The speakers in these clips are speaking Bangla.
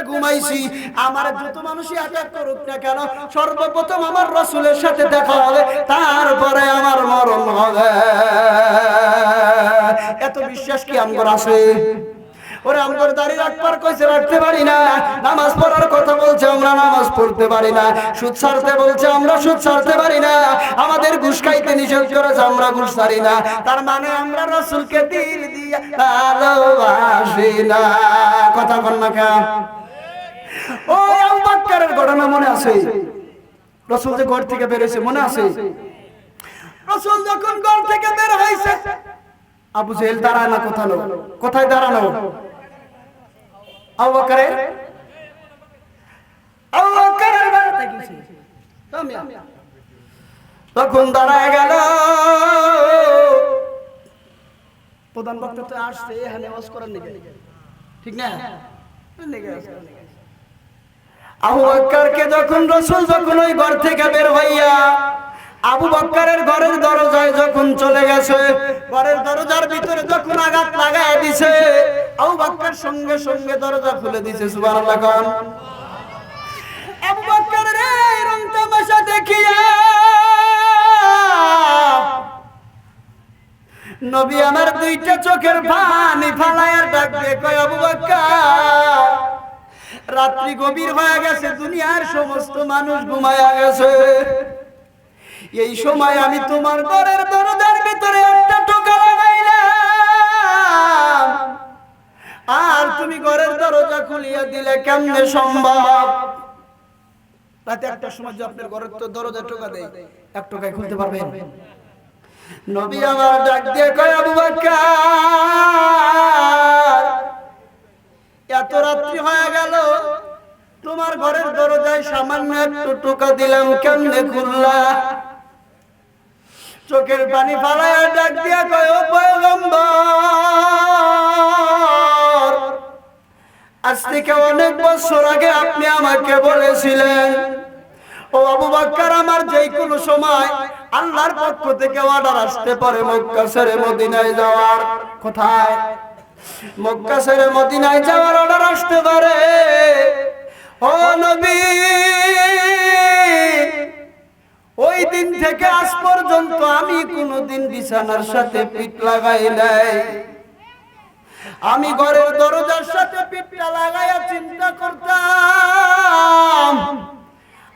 ঘুমাইছি, আমার যত মানুষই অ্যাটাক করুক না কেন, সর্বপ্রথম আমার রাসূলের সাথে দেখা হবে, তারপরে আমার মরণ হবে। এত বিশ্বাস কি আমগর আছে? ওরে আমগর দাঁড়িয়ে রাখবার কইছে, রাখতে পারি না। নামাজ পড়ার কথা বলছে, আমরা নামাজ পড়তে পারি না। সুদ ছাড়তে বলছে, আমরা সুদ ছাড়তে পারি না। আমাদের ঘুষ খাইতে নিষেধ করেছে, আমরা ঘুষ ছাড়ি না। তার মানে আমরা রাসূলকে দিল দিয়া ভালোবাসি না। কথা বল না কেন? ও আবু বকরের ঘটনা মনে আছে? রাসূল যে ঘর থেকে বের হইছে মনে আছে? রাসূল যখন ঘর থেকে বের হইছে, আবু জেহেল দাঁড়ায় না, কোথায় দাঁড়ানো? আবু বকরের বাড়িতে গেছে। তখন দাঁড়ায় গেল। প্রধান বক্তা তো আসছে এখানে ওয়াজ করার নিকে, ঠিক না? আবু বকরকে যখন রাসূল যখন ওই ঘর থেকে বের হইয়া আবু বকরের ঘরের দরজায় যখন চলে গেছে, ঘরের দরজার ভিতরে যখন আঘাত লাগায় দিছে, আবু বকর সঙ্গে সঙ্গে দরজা খুলে দিছে। সুবহানাল্লাহ কোন? আবু বকরের এই রং তামাশা দেখিয়া নবী আমার দুইটা চোখের পানি ফালায়া ডাক দিয়ে কয়, আবু বকর, রাত্রি গভীর হয়ে গেছে, দুনিয়ার সমস্ত মানুষ ঘুমায়া গেছে, এই সময় আমি তোমার ঘরের দরজার ভিতরে একটা টোকা লাগাইলাম, আর তুমি ঘরের দরজা খুলিয়া দিলে কেমনে সম্ভব? রাতে একটার সময় যে আপনার ঘরের তো দরজা টোকা দেয়, এক টোকায় খুলতে পারবেন? নবী আমার ডাক দিয়ে কয়, আবু বকর, এত রাত্রি হয়ে গেল, তোমার ঘরের দরজায় সামান্য একটু টোকা দিলাম, কেমনে খুললা? চোখের পানি ফালায়া ডাক দিয়া কয়, ও পয়গম্বর, আজ থেকে অনেক বছর আগে আপনি আমাকে বলেছিলেন, ও আবু বকর, আমার যেই কোনো সময় আল্লাহর পক্ষ থেকে অর্ডার আসতে পারে মক্কা ছেড়ে মদিনায় যাওয়ার। কোথায়? মক্কা ছেড়ে মদিনায় যাওয়ার অর্ডার আসতে পারে। ও নবী, ওই দিন থেকে আজ পর্যন্ত আমি কোনোদিন বিছানার সাথে পিঠ লাগাই নাই। আমি ঘরের দরজার সাথে পিঠটা লাগাইয়া চিন্তা করতাম,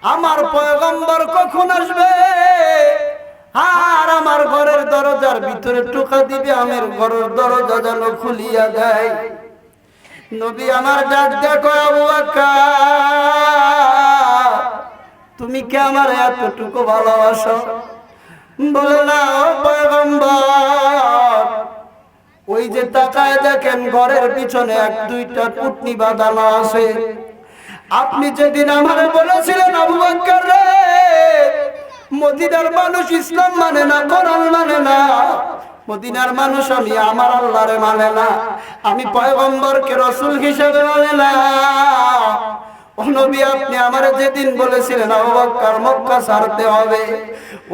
আমার পয়গম্বর কখন আসবে আর আমার ঘরের দরজার ভিতরে টোকা দিবে, আমার ঘরের দরজা যেন খুলিয়া দেয়। নবী আমার ডাক দেখো, আবু বকর, তুমি কি আমার এতটুকু ভালোবাসো? বলে না, ও পয়গম্বর, ওই যে তাকায় দেখেন ঘরের পিছনে এক দুইটা পুটনি বাঁধানো আছে। আপনি যেদিন আমারে বলেছিলেন, আবু বকর রে, মদিনার মানুষ ইসলাম মানে না, কোরআন মানে না, মদিনার মানুষ আমি আমার আল্লাহরে মানে না, আমি পয়গম্বরকে রাসূল হিসেবে মানে না। ও নবী, আপনি আমারে যেদিন বলেছিলেন আবু বকর মক্কা ছাড়তে হবে,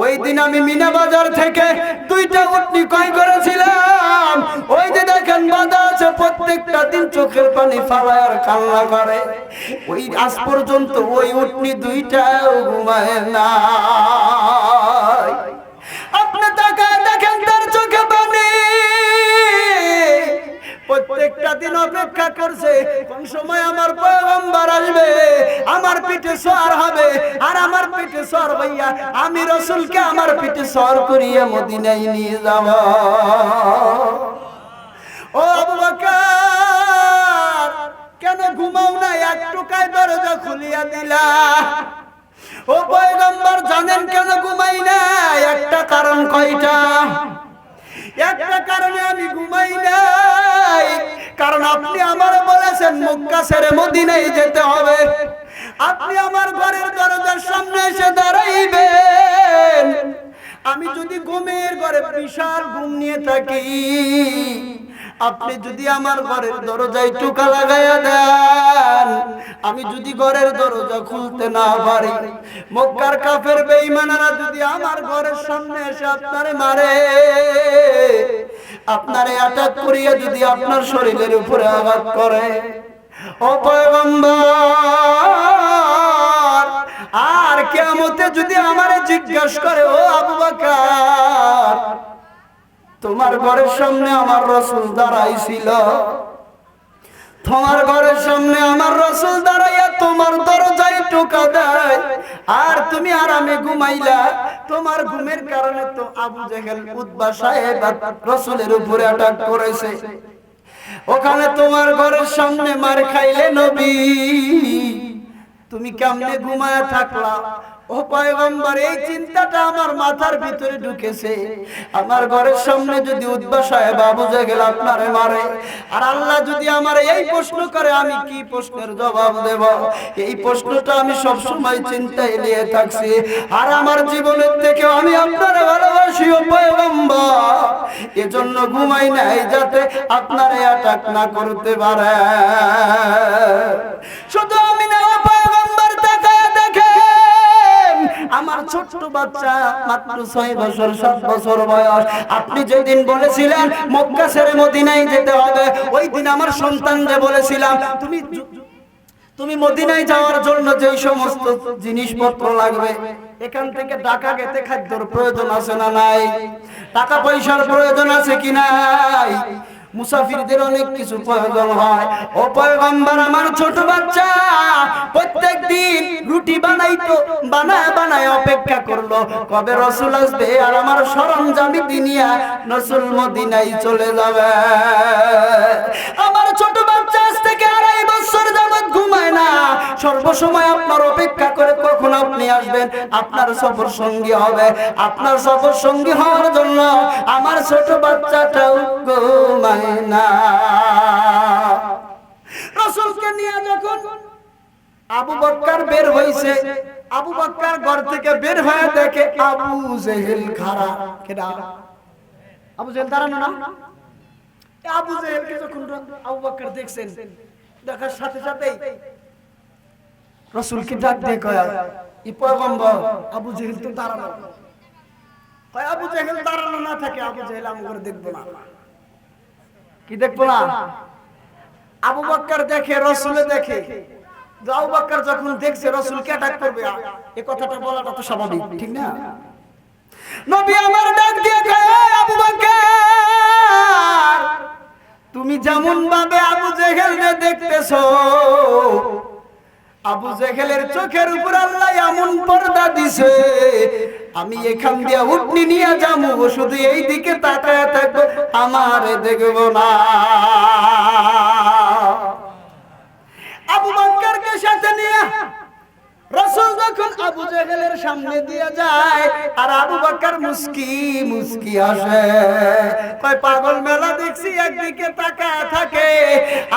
ওই দিন আমি মিনা বাজার থেকে দুইটা উটনি ক্রয় করেছিলাম। ওই যে দেখেন বাঁধা আছে, প্রত্যেকটা দিন চোখের পানি ফালায় আর কান্না করে। ওই আজ পর্যন্ত ওই উটনি দুইটাও ঘুমায় না। আপনি তাকায় দেখেন তার চোখে পানি, প্রত্যেকটা দিন অপেক্ষা করছে কোন সময় আমার পয়গম্বর আসবে, আমার পিঠে সওয়ার হবে, আর আমার পিঠে সওয়ার হইয়া আমি রাসূলকে আমার পিঠে সওয়ার করিয়া মদিনায় নিয়ে যাব। ও আবু বকর, কেন ঘুমাও না? এক টোকায় দরজা খুলিয়া দিলা। ও পয়গম্বর, জানেন কেন ঘুমাই না? একটা কারণ। কয়টা? একটা কারণে আমি ঘুমাই নাই, কারণ আপনি আমার বলেছেন মক্কা ছেড়ে মদিনায় যেতে হবে। আপনি আমার ঘরের দরজার সামনে এসে দাঁড়াইবেন, আমি যদি ঘুমের ঘরে বিশাল ঘুম নিয়ে থাকি, আপনি যদি আমার ঘরের দরজায় টোকা লাগাইয়া দেন, আমি যদি ঘরের দরজা খুলতে না পারি, মক্কার কাফের বেঈমানেরা যদি আমার ঘরের সামনে এসে আপনারে মারে, আপনারে আটক করিয়া যদি আপনার শরীরের উপরে আঘাত করে, ও পয়গম্বর কিয়ামতে যদি আমারে জিজ্ঞাসা করে, ও আবু বকর, তোমার ঘরের সামনে আমার রাসূল দাঁড়াইছিল, তোমার ঘরের সামনে আমার রাসূল দাঁড়াইয়া তোমার দরজায় টোকা দেয়, আর তুমি আরামে ঘুমাইলা, তোমার ঘুমের কারণে তো আবু জেহেল উতবা সাহেব রাসূলের উপরে অ্যাটাক করেছে, ওখানে তোমার ঘরের সামনে মার খাইলে নবী, তুমি কেমনে ঘুমায় থাকলা? ও পয়গম্বর, এই চিন্তাটা আমার মাথার ভিতরে ঢুকেছে, আমার ঘরের সামনে যদি উতবা সাহেব আবু জেহেল আপনারে মারে, আর আল্লাহ যদি আমারে এই প্রশ্ন করে, আমি কি প্রশ্নের জবাব দেব? এই প্রশ্নটা আমি সব সময় চিন্তায় নিয়ে থাকছি, আর আমার জীবনের থেকে আমি আপনারে ভালোবাসি ও পয়গম্বর, এজন্য ঘুমাই নাই যাতে আপনারে অ্যাটাক না করতে পারে। শুধু আমি না ও পয়গম্বর, তাকায় দেখেন, আমার ছোট্ট বাচ্চা মাত্র 6 বছর 7 বছর বয়স, আপনি যেদিন বলেছিলেন মক্কা ছেড়ে মদিনায় যেতে হবে, ওই দিন আমার সন্তানকে বলেছিলাম, তুমি মদিনায় যাওয়ার জন্য যেই সমস্ত জিনিসপত্র লাগবে, এখান থেকে ঢাকা গেতে খাদ্যর প্রয়োজন আছে না নাই? টাকা পয়সার প্রয়োজন আছে কি নাই? মুসাফিরদের অনেক কিছু প্রয়োজন হয়। ও পয়গম্বর, আমার ছোট বাচ্চা প্রত্যেকদিন রুটি বানাইতো, বানায় অপেক্ষা করলো কবে রাসূল আসবে আর আমার সরঞ্জামি নিয়ে রাসূল মদিনায় চলে যাবে। আমার ছোট বাচ্চা আজ থেকে 2.5 বছর যাবত ঘুমায় না, সর্বসময় আপনার অপেক্ষা করে কখন আপনি আসবেন, আপনার সফর সঙ্গী হবে। আপনার সফর সঙ্গী হওয়ার জন্য আমার ছোট বাচ্চাটাও ঘুমায় না। রাসূলকে নিয়ে যখন আবু বকর বের হইছে, আবু বকর ঘর থেকে বের হয়ে দেখে আবু জেহেল খাড়া। কেডা? আবু জেহেল দাঁড়ানো না? আবু জেহেলকে যখন আবু বকর দেখছেন, দেখার সাথে সাথেই রাসূলকে ডাক দিয়ে কয়, ই পয়গম্বর, আবু জেহেল তো দাঁড়ানো। কয় আবু জেহেল দাঁড়ানো না থাকে, আবু জেহেল আমগর দেখব না। কি দেখবো না? আবু বকর দেখে, রাসূলে দেখে। আবু বকর যখন দেখছে রাসূলকে অ্যাটাক করবে, এই কথাটা বলাটা তো স্বাভাবিক, ঠিক না? নবী আমার ডাক দিয়ে কয়, আবু বকর, তুমি যেমন ভাবে আবু জেহেলকে দেখতেছো, আবু জেহেলের চোখের উপর আল্লাহ এমন পর্দা দিছে, আমি এখান দিয়ে উটনি নিয়ে যাবো, শুধু এই দিকে তাকায় থাকবো, আমারে দেখবো না। আবু বকরকে সাথে নিয়ে রাসূল যখন আবু জেহেলের সামনে দিয়ে যায়, আর আবু বকর মুস্কি মুস্কি হাসে, কয় পাগল মেলা দেখছি, একদিকে তাকায় থাকে,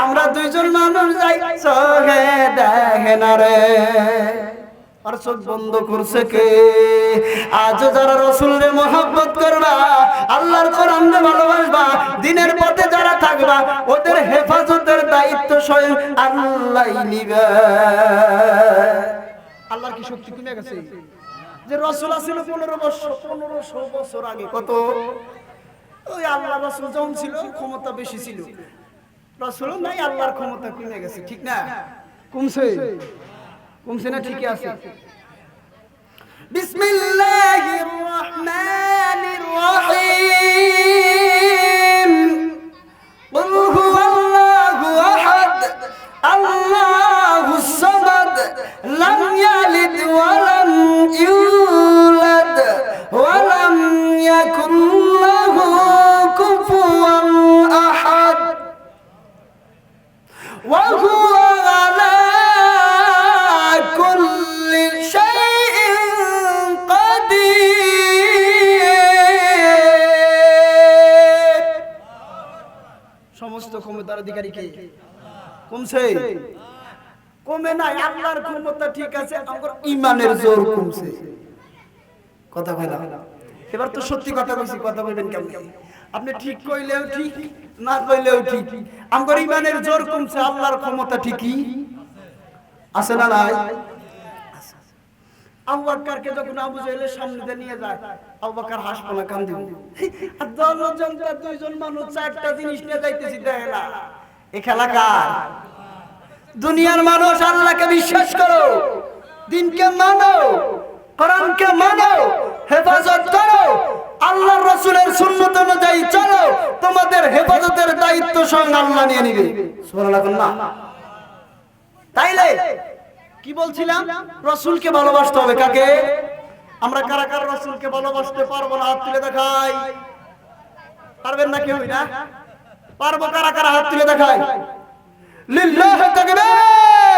আমরা দুইজন মানুষ যাই, চোখে দেখে না রে। আর চোখ বন্ধ করছে কে? আজ যারা রাসূলকে মহব্বত করবা, আল্লাহর কোরআনকে ভালোবাসবা, দ্বীনের পথে যারা থাকবা, ওদের হেফাজতের দায়িত্ব স্বয়ং আল্লাহই নিবে। আল্লাহর কি শক্তি কমে গেছে? যে রাসূল ছিল 1500 বছর আগে, কত ওই আল্লাহ রাসূল যখন ছিল ক্ষমতা বেশি ছিল, রাসূল নাই, আল্লাহর ক্ষমতা কমে গেছে, ঠিক না? কমছে না? ঠিকই আছে। বিসমিল্লাহির রহমানির রহিম। কুল হুয়াল্লাহু আহাদ, আল্লাহুস সামাদ, লাম ইয়ালিদ ওয়া লাম ইউলাদ ওয়া লাম ইয়াকুল লাহু কুফুয়ান আহাদ। ওয়া হুয়া আলা কুল্লি শাইইন কাদির। সমস্ত ক্ষমতার অধিকারী কে? কমছে? কমে নাই, আল্লাহর ক্ষমতা ঠিক আছে, আমার ঈমানের জোর কমছে। কথা কইলা? এবার তো সত্যি কথা কইছি, কথা বলবেন কেমন? আপনি ঠিক কইলেও ঠিক, না কইলেও ঠিক, আমার ঈমানের জোর কমছে, আল্লাহর ক্ষমতা ঠিকই আছে না নাই? আবু বকরকে যখন আবু জেহেলের সামনে নিয়ে যায়, আবু বকর হাসপানা কান্দে, আর দশজনটা দুইজন মানুষ 4টা জিনিস নিয়ে যাইতেছি, দেখে না এই খেলা কার? দুনিয়ার মানুষ, আল্লাহকে বিশ্বাস করো, দিনকে মানো, কোরআনকে মানো, হেফাজত করো, আল্লাহর রাসূলের সুন্নাত অনুযায়ী চলো, তোমাদের হেফাজতের দায়িত্ব স্বয়ং আল্লাহ নিয়ে নেবে। সুবহানাল্লাহ না? তাইলে কি বলছিলাম? রাসূলকে ভালোবাসতে হবে। কাকে? আমরা কারা কারা রাসূলকে ভালোবাসতে পারবো না? হাত তুলে দেখাই। পারবেন না কেউ? না পারবো। কারা কারা হাত তুলে দেখাই? লিল্লাহি তাকবীর।